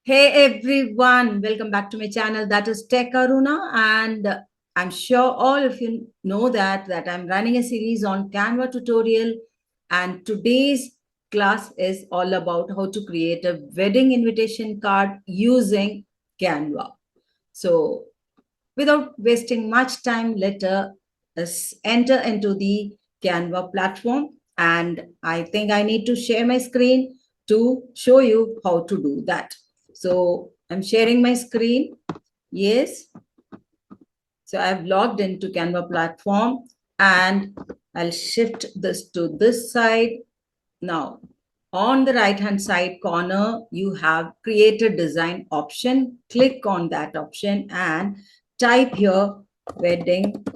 Hey everyone, welcome back to my channel. That is Tech Aruna, and I'm sure all of you know that I'm running a series on Canva tutorial, and today's class is all about how to create a wedding invitation card using Canva. So, without wasting much time, let us enter into the Canva platform, and I think I need to share my screen to show you how to do that. So I'm sharing my screen. Yes. So I've logged into Canva platform and I'll shift this to this side. Now, on the right hand side corner, you have create a design option. Click on that option and type here wedding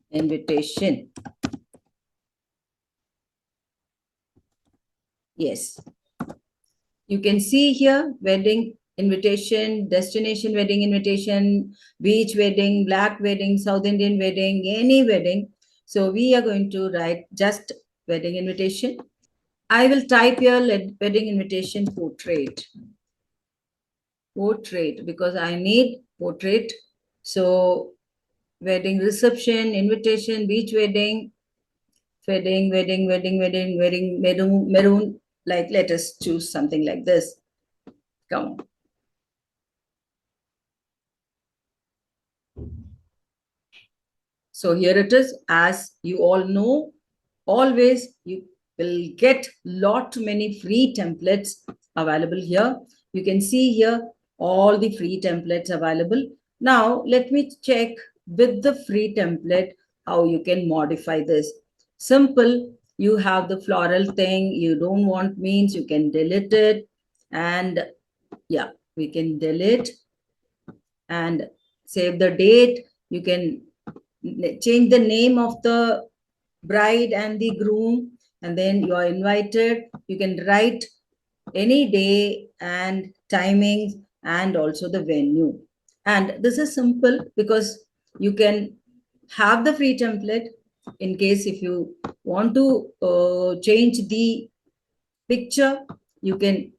invitation. Yes. You can see here wedding invitation, destination wedding invitation, beach wedding, black wedding, South Indian wedding, any wedding. So we are going to write just wedding invitation. I will type here wedding invitation portrait. Portrait, because I need portrait. So wedding reception, invitation, beach wedding, wedding, maroon. Like, let us choose something like this. Come on. So here it is. As you all know, always you will get lot many free templates available here. You can see here all the free templates available. Now let me check with the free template how you can modify this. Simple. You have the floral thing. You don't want means you can delete it. And yeah, we can delete and save the date. You can change the name of the bride and the groom, and then you are invited. You can write any day and timings and also the venue. And this is simple because you can have the free template in case if you want to change the picture, you can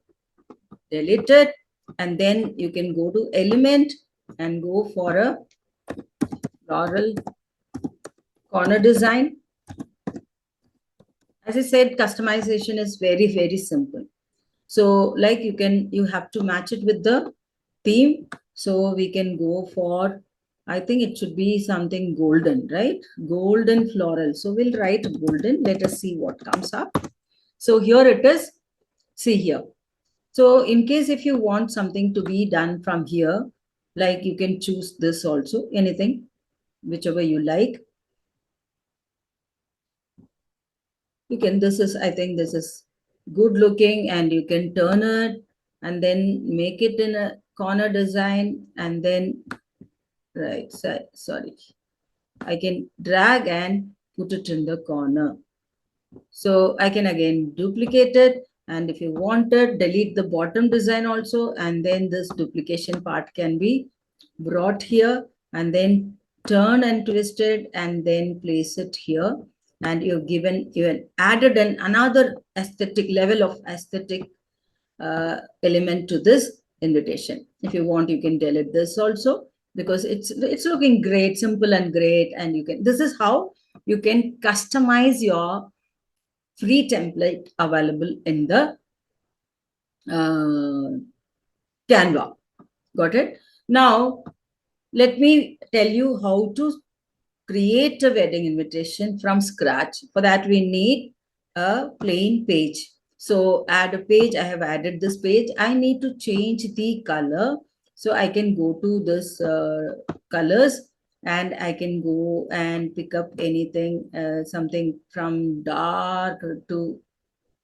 delete it, and then you can go to element and go for a floral corner design. As I said, customization is very, very simple. So like you have to match it with the theme. So we can go for, I think it should be something golden, right? Golden floral. So we'll write golden. Let us see what comes up. So here it is. See here. So in case if you want something to be done from here, like you can choose this also, anything, whichever you like. You can, this is, I think this is good looking, and you can turn it and then make it in a corner design, and then right side, sorry, I can drag and put it in the corner. So I can again duplicate it, and if you wanted, delete the bottom design also, and then this duplication part can be brought here, and then turn and twist it, and then place it here. And you've given, you added another aesthetic level of aesthetic element to this invitation. If you want, you can delete this also, because it's looking great, simple and great. And you can, this is how you can customize your free template available in the Canva. Got it? Now, let me tell you how to create a wedding invitation from scratch. For that, we need a plain page. So add a page. I have added this page. I need to change the color. So I can go to this colors, and I can go and pick up anything, something from dark to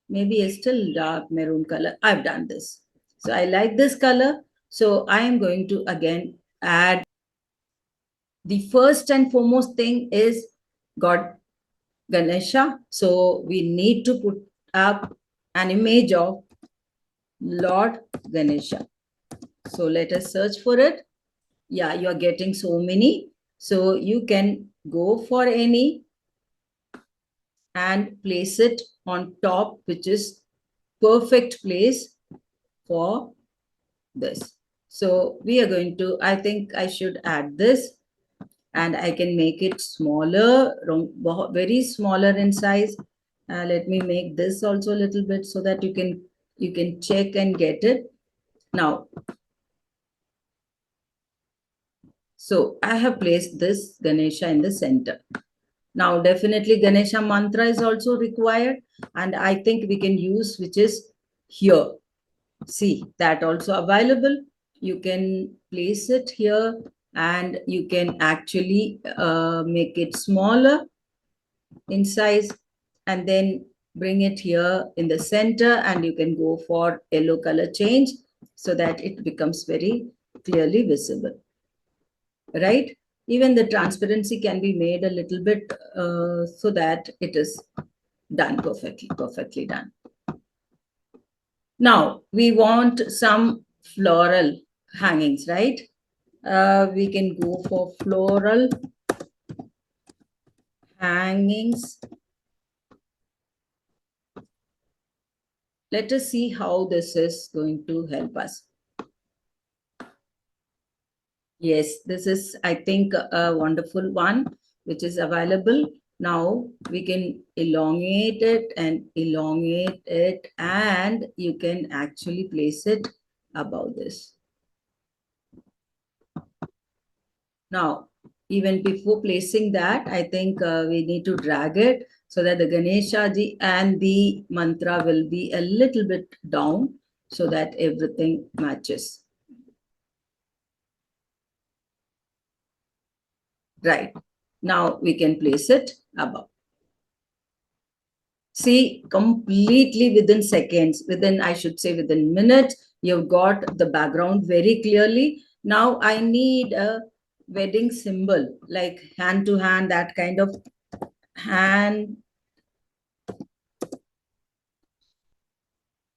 maybe a still dark maroon color. I've done this. So I like this color. So I am going to again add. The first and foremost thing is God Ganesha. So we need to put up an image of Lord Ganesha. So let us search for it. Yeah, you are getting so many. So you can go for any and place it on top, which is perfect place. for this. So we are going to, I think I should add this, and I can make it smaller, very smaller in size. Let me make this also a little bit so that you can check and get it. Now, so I have placed this Ganesha in the center. Now, definitely Ganesha mantra is also required, and I think we can use which is here. See, that also available. You can place it here, and you can actually make it smaller in size, and then bring it here in the center, and you can go for yellow color change so that it becomes very clearly visible, right? Even the transparency can be made a little bit so that it is done perfectly done. Now we want some floral hangings, right? We can go for floral hangings. Let us see how this is going to help us. Yes, this is, I think, a wonderful one which is available. Now we can elongate it, and you can actually place it above this. Now, even before placing that, I think we need to drag it so that the Ganesha ji and the mantra will be a little bit down so that everything matches. Right. Now we can place it above. See, completely within seconds, I should say within minutes, you've got the background very clearly. Now I need a wedding symbol, like hand to hand, that kind of hand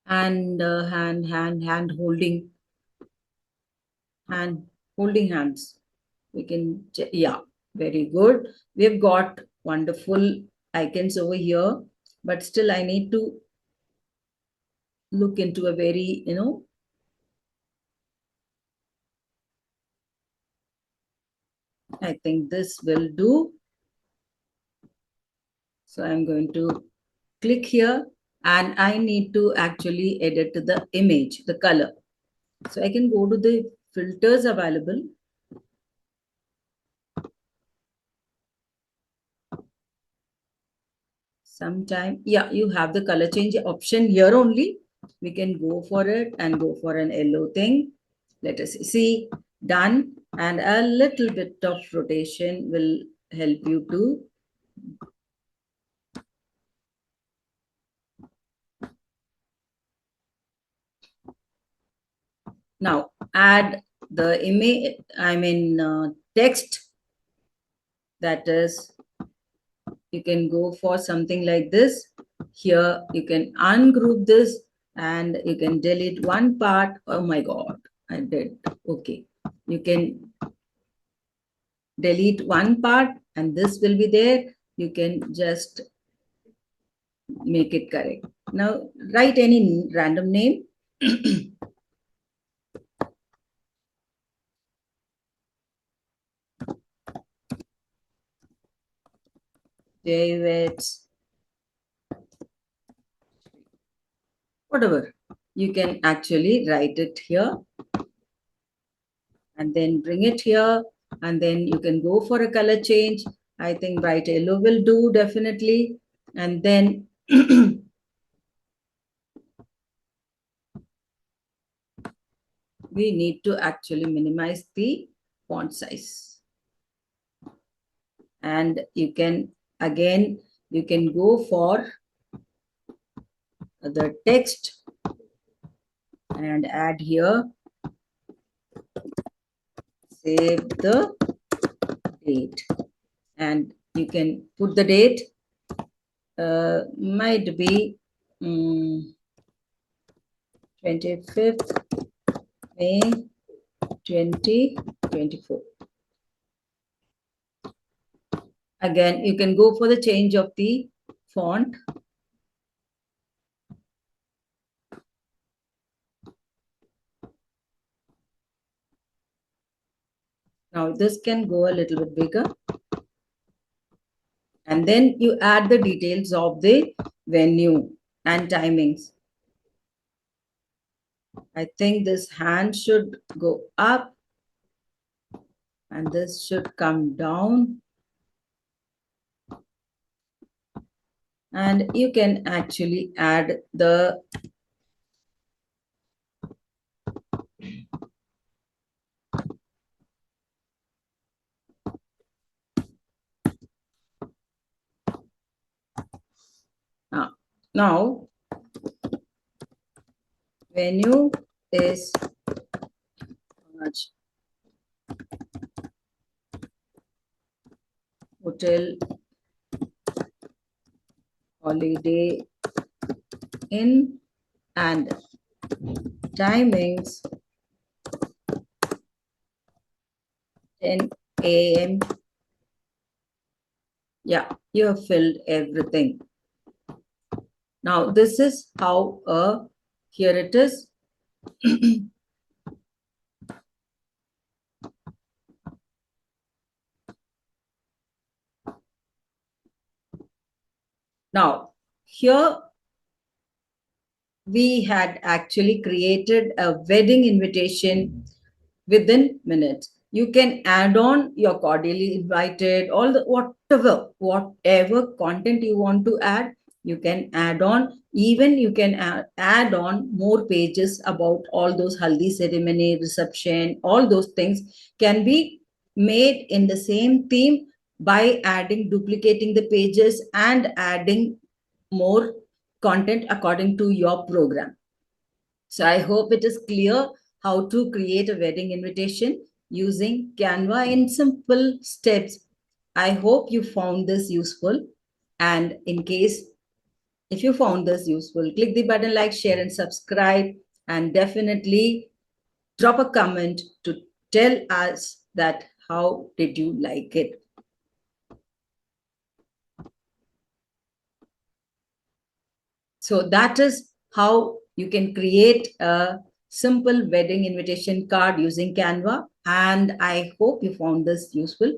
and hand holding hands. We can, yeah, very good. We've got wonderful icons over here, but still I need to look into a very, I think this will do. So I'm going to click here, and I need to actually edit the image, the color. So I can go to the filters available. Sometime, yeah, you have the color change option here only. We can go for it and go for an yellow thing. Let us see, done. And a little bit of rotation will help you to now add the image, text. That is, you can go for something like this. Here you can ungroup this, and you can delete one part. Oh my god, I did. Okay, you can delete one part, and this will be there. You can just make it correct. Now write any random name. David's, whatever. You can actually write it here, and then bring it here, and then you can go for a color change. I think bright yellow will do definitely. And then we need to actually minimize the font size. And you can, again, you can go for the text and add here, save the date, and you can put the date, might be 25th May 2024. Again, you can go for the change of the font. Now this can go a little bit bigger. And then you add the details of the venue and timings. I think this hand should go up and this should come down. And you can actually add the now venue is much hotel holiday inn and timings 10 a.m. Yeah, you have filled everything. Now this is how here it is. Now here we had actually created a wedding invitation within minutes. You can add on your cordially invited, all the whatever content you want to add, you can add on. Even you can add on more pages about all those haldi ceremony, reception, all those things can be made in the same theme by adding, duplicating the pages and adding more content according to your program. So I hope it is clear how to create a wedding invitation using Canva in simple steps. I hope you found this useful. And in case if you found this useful, click the button like, share, and subscribe. And definitely drop a comment to tell us that how did you like it. So that is how you can create a simple wedding invitation card using Canva. And I hope you found this useful.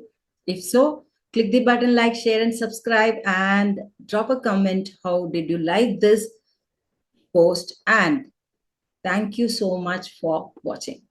If so, click the button like, share, and subscribe, and drop a comment. How did you like this post? And thank you so much for watching.